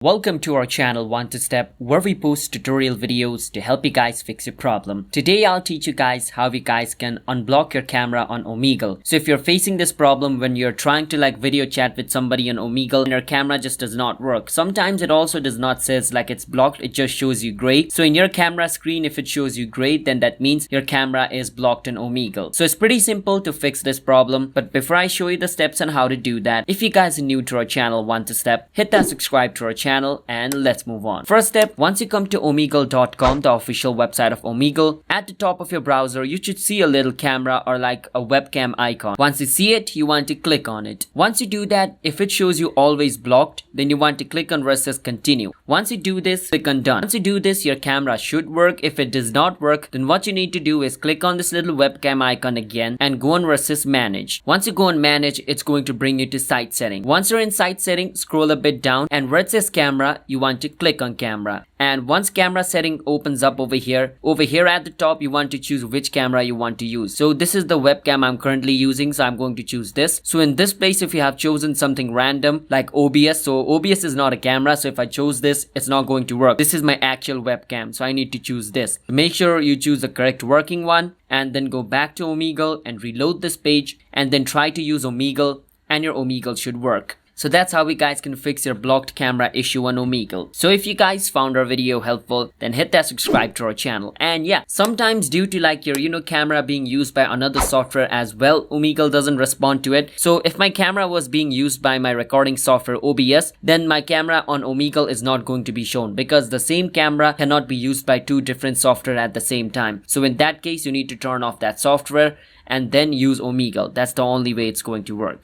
Welcome to our channel One to Step, where we post tutorial videos to help you guys fix your problem. Today I'll teach you guys how you guys can unblock your camera on Omegle. So if you're facing this problem when you're trying to video chat with somebody on Omegle and your camera just does not work. Sometimes it also does not says it's blocked, it just shows you gray. So in your camera screen, if it shows you gray, then that means your camera is blocked in Omegle. So it's pretty simple to fix this problem, but before I show you the steps on how to do that, if you guys are new to our channel One to Step, hit that subscribe to our channel and let's move on. First step, once you come to omegle.com, the official website of Omegle, at the top of your browser you should see a little camera or a webcam icon. Once you see it, you want to click on it. Once you do that, if it shows you always blocked, then you want to click on where it says continue. Once you do this, click on done. Once you do this, your camera should work. If it does not work, then what you need to do is click on this little webcam icon again and go on where it says manage. Once you go on manage, it's going to bring you to site setting. Once you're in site setting, scroll a bit down and where it says camera, you want to click on camera. And once camera setting opens up over here at the top, you want to choose which camera you want to use. So this is the webcam I'm currently using, so I'm going to choose this. So in this place, if you have chosen something random like OBS, so OBS is not a camera, so if I chose this, it's not going to work. This is my actual webcam, so I need to choose this. Make sure you choose the correct working one and then go back to Omegle and reload this page and then try to use Omegle and your Omegle should work. So that's how you guys can fix your blocked camera issue on Omegle. So if you guys found our video helpful, then hit that subscribe to our channel. And yeah, sometimes due to your camera being used by another software as well, Omegle doesn't respond to it. So if my camera was being used by my recording software OBS, then my camera on Omegle is not going to be shown because the same camera cannot be used by two different software at the same time. So in that case, you need to turn off that software and then use Omegle. That's the only way it's going to work.